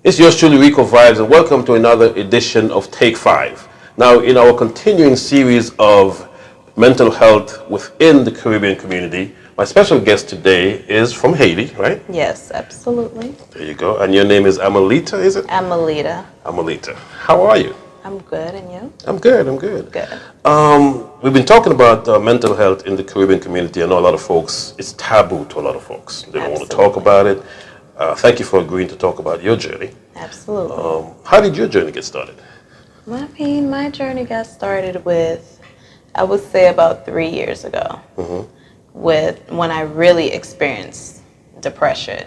It's yours truly, Ricovibes, and welcome to another edition of Take 5. Now, in our continuing series of mental health within the Caribbean community, my special guest today is from Haiti, right? Yes, absolutely. There you go. And your name is Amelita, is it? Amelita. Amelita. How are you? I'm good, and you? I'm good, I'm good. Good. We've been talking about mental health in the Caribbean community. I know a lot of folks, it's taboo to a lot of folks. They don't want to talk about it. Thank you for agreeing to talk about your journey. Absolutely. How did your journey get started? Well, my journey got started with, I would say about 3 years ago, with when I really experienced depression,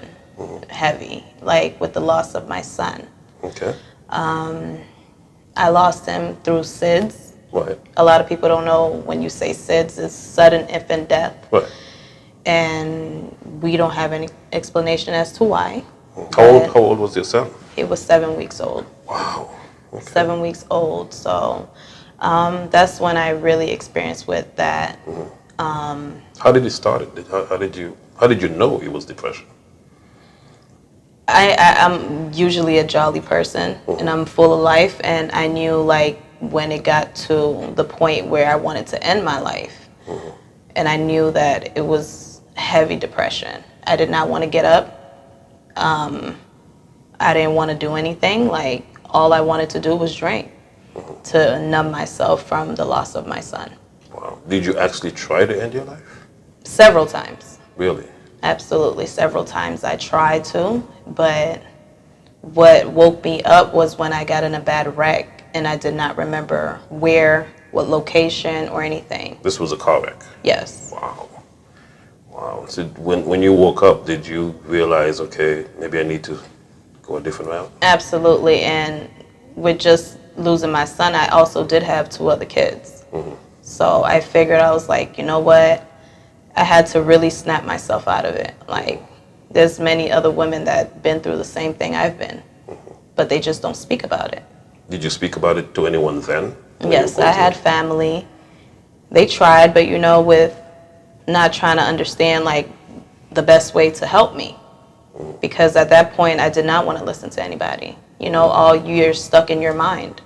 heavy, like with the loss of my son. Okay. I lost him through SIDS. Right. A lot of people don't know when you say SIDS, it's sudden infant death. Right. And we don't have any explanation as to why. How old was your son? He was 7 weeks old. Wow. Okay. 7 weeks old. So that's when I really experienced with that. How did it start? How did you know it was depression? I'm usually a jolly person, and I'm full of life, and I knew like when it got to the point where I wanted to end my life, and I knew that it was heavy depression. I did not want to get up. I didn't want to do anything. Like all I wanted to do was drink to numb myself from the loss of my son. Wow. Did you actually try to end your life? Several times. Really? Absolutely, several times I tried to, but what woke me up was when I got in a bad wreck and I did not remember where, what location or anything. This was a car wreck? Yes. Wow. Wow. So when you woke up, did you realize, okay, maybe I need to go a different route? Absolutely, and with just losing my son, I also did have 2 other kids. So I figured, I was like, you know what? I had to really snap myself out of it. Like, there's many other women that been through the same thing I've been, but they just don't speak about it. Did you speak about it to anyone then? Yes, I had family. They tried, but with not trying to understand like the best way to help me, because at that point I did not want to listen to anybody. All you're stuck in your mind.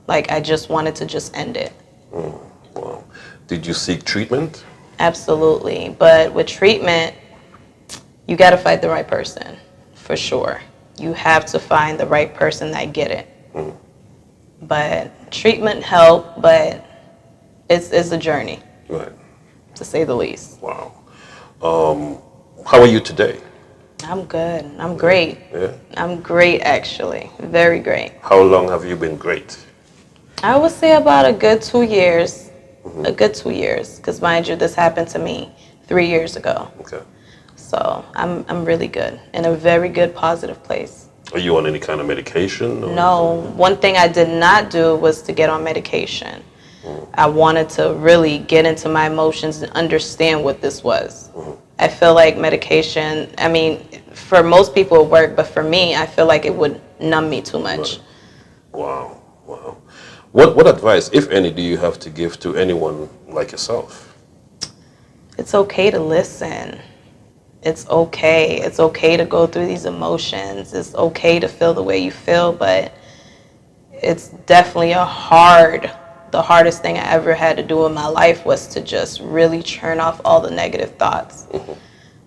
Like I just wanted to just end it. Wow. Did you seek treatment? Absolutely, but with treatment, you got to fight the right person, for sure. You have to find the right person that get it. But treatment helped, but it's a journey, Right. to say the least. Wow. How are you today? I'm good. I'm great. Yeah. I'm great, actually. Very great. How long have you been great? I would say about a good 2 years. A good 2 years, because mind you, this happened to me 3 years ago. Okay. So I'm really good, in a very good, positive place. Are you on any kind of medication? Or? No, one thing I did not do was to get on medication. I wanted to really get into my emotions and understand what this was. I feel like medication, for most people it worked, but for me, I feel like it would numb me too much. Right. Wow. Wow. What advice, if any, do you have to give to anyone like yourself? It's okay to listen. It's okay. It's okay to go through these emotions. It's okay to feel the way you feel, but it's definitely the hardest thing I ever had to do in my life was to just really turn off all the negative thoughts.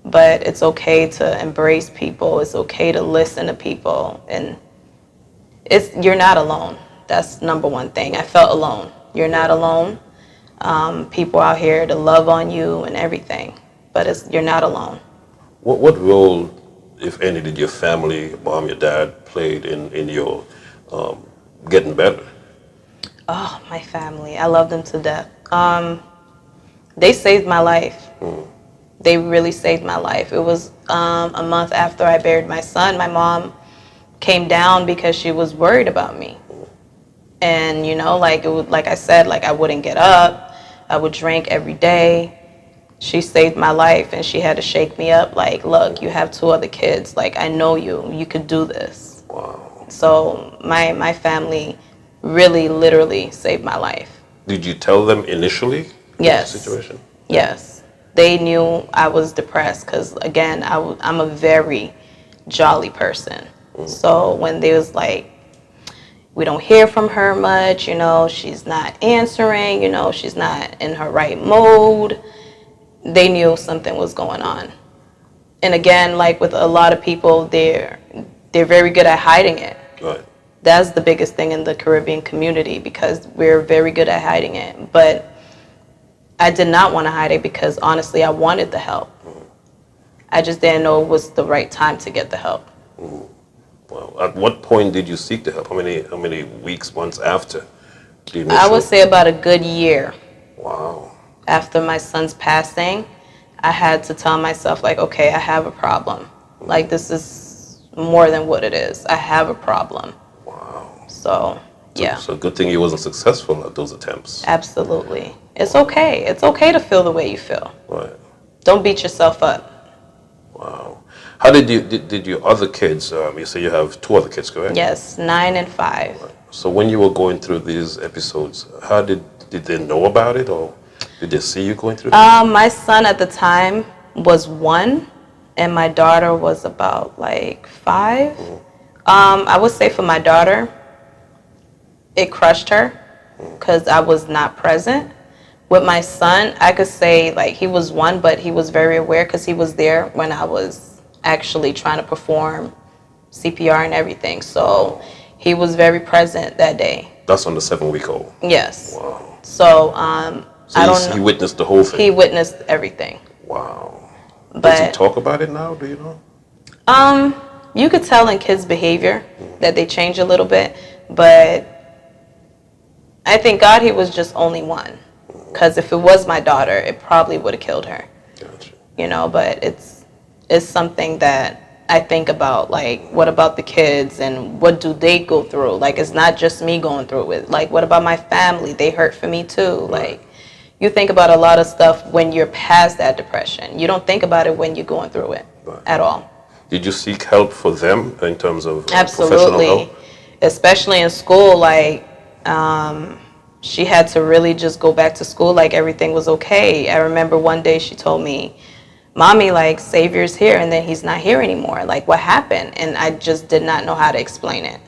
But it's okay to embrace people. It's okay to listen to people. And you're not alone. That's number one thing. I felt alone. You're not alone. People out here to love on you and everything, but you're not alone. What role, if any, did your family, mom, your dad, played in your getting better? Oh, my family. I love them to death. They saved my life. They really saved my life. It was a month after I buried my son. My mom came down because she was worried about me. And, like I said, like I wouldn't get up. I would drink every day. She saved my life, and she had to shake me up like, look, you have 2 other kids. Like, I know you could do this. Wow. So my family really, literally saved my life. Did you tell them initially? Yes. The situation? Yes. They knew I was depressed because, again, I'm a very jolly person. So when they was like, we don't hear from her much, you know, she's not answering, you know, she's not in her right mode, they knew something was going on. And again, like with a lot of people, they're very good at hiding it. Right. That's the biggest thing in the Caribbean community, because we're very good at hiding it. But I did not want to hide it, because honestly, I wanted the help. I just didn't know it was the right time to get the help. Well, at what point did you seek the help? How many weeks, months after the initial? I would say about a good year. Wow. After my son's passing, I had to tell myself, like, okay, I have a problem. Like, this is more than what it is. I have a problem. Wow. So, yeah. So good thing you wasn't successful at those attempts. Absolutely. It's okay. It's okay to feel the way you feel. Right. Don't beat yourself up. Wow. How did your other kids, you say you have 2 other kids, correct? Yes, 9 and 5. Right. So when you were going through these episodes, how did they know about it, or did they see you going through it? My son at the time was 1, and my daughter was about like 5. I would say for my daughter, it crushed her because I was not present. With my son, I could say like he was 1, but he was very aware because he was there when I was actually trying to perform CPR and everything. So he was very present that day. That's on the 7-week-old. Yes. Wow. So So I don't know. he witnessed the whole thing. He witnessed everything. Wow. Does But he talk about it now? Do you know? you could tell in kids' behavior that they change a little bit, but I thank God he was just only 1. Because if it was my daughter, it probably would have killed her. Gotcha. You know, but it's something that I think about, like, what about the kids and what do they go through? Like, it's not just me going through it. Like, what about my family? They hurt for me too. Like, you think about a lot of stuff when you're past that depression. You don't think about it when you're going through it at all. Did you seek help for them in terms of professional Absolutely. help? Especially in school, like, she had to really just go back to school like everything was okay. I remember one day she told me, Mommy, like, Savior's here, and then he's not here anymore. Like, what happened? And I just did not know how to explain it.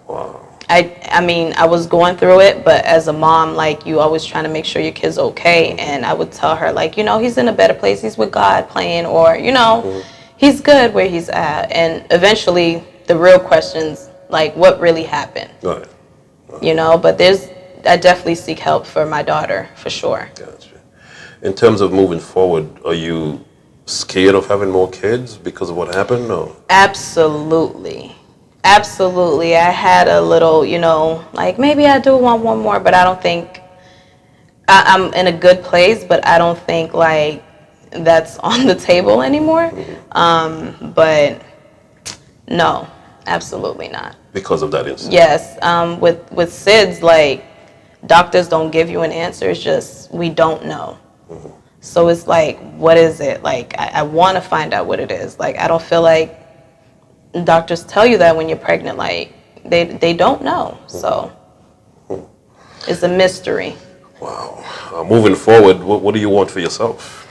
Wow. I mean, I was going through it, but as a mom, like, you always trying to make sure your kid's okay. And I would tell her, like, you know, he's in a better place. He's with God playing, or, you know, he's good where he's at. And eventually, the real questions, like, what really happened? Right. You know, but I definitely seek help for my daughter, for sure. Gotcha. In terms of moving forward, are you scared of having more kids because of what happened? Or? Absolutely. Absolutely. I had a little, you know, like, maybe I do want 1 more, but I don't think I'm in a good place, but I don't think like that's on the table anymore. But no, absolutely not. Because of that incident? Yes. With SIDS, like, doctors don't give you an answer. It's just, we don't know. So it's like, what is it? Like, I want to find out what it is. Like, I don't feel like doctors tell you that when you're pregnant. Like, they don't know. So it's a mystery. Wow. Moving forward, what do you want for yourself?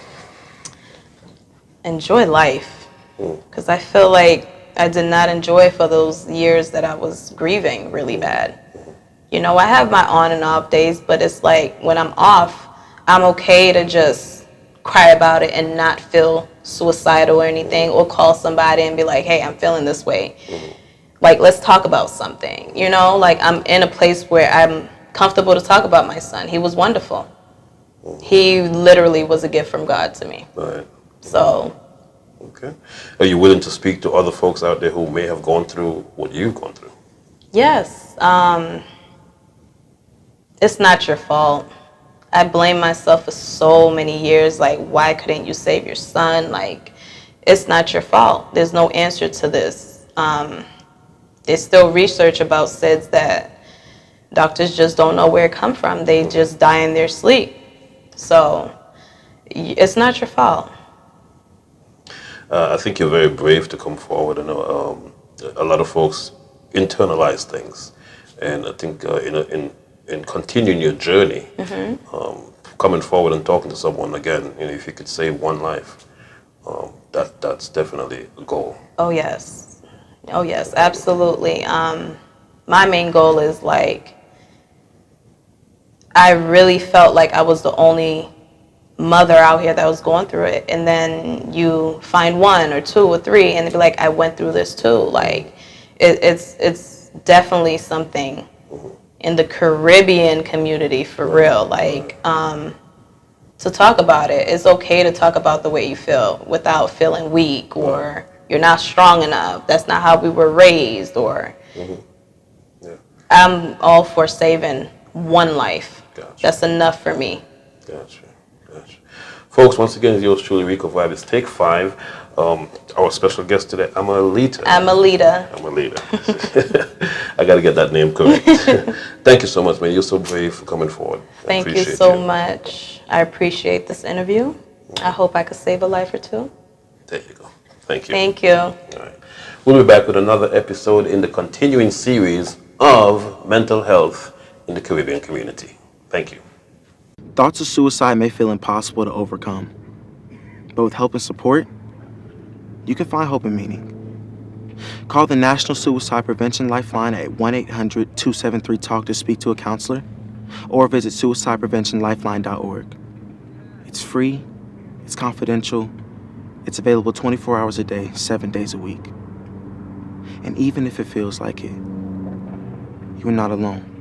Enjoy life. Because I feel like I did not enjoy for those years that I was grieving really bad. You know, I have my on and off days, but it's like when I'm off, I'm okay to just cry about it and not feel suicidal or anything, or call somebody and be like, hey, I'm feeling this way. Like, let's talk about something. You know, like, I'm in a place where I'm comfortable to talk about my son. He was wonderful. He literally was a gift from God to me. Right. So. Okay. Are you willing to speak to other folks out there who may have gone through what you've gone through? Yes. It's not your fault. I blame myself for so many years. Like, why couldn't you save your son? Like, it's not your fault. There's no answer to this. There's still research about SIDS that doctors just don't know where it come from. They just die in their sleep. So it's not your fault. I think you're very brave to come forward. I know a lot of folks internalize things, and I think in continuing your journey, coming forward and talking to someone again, you know, if you could save 1 life, that's definitely a goal. Oh yes, Oh yes, absolutely. My main goal is like, I really felt like I was the only mother out here that was going through it, and then you find one or two or three and be like, I went through this too. Like it's definitely something in the Caribbean community for real. Like to talk about it. It's okay to talk about the way you feel without feeling weak or you're not strong enough. That's not how we were raised. Or Yeah. I'm all for saving one life. Gotcha. That's enough for me. Gotcha. Folks, once again, it's yours truly, Ricovibes. Take 5. Our special guest today, Amelita. Amelita. I got to get that name correct. Thank you so much, man. You're so brave for coming forward. Thank you so much. I appreciate this interview. I hope I could save a life or two. There you go. Thank you. Thank you. All right. We'll be back with another episode in the continuing series of mental health in the Caribbean community. Thank you. Thoughts of suicide may feel impossible to overcome, but with help and support, you can find hope and meaning. Call the National Suicide Prevention Lifeline at 1-800-273-TALK to speak to a counselor, or visit suicidepreventionlifeline.org. It's free, it's confidential, it's available 24 hours a day, 7 days a week. And even if it feels like it, you're not alone.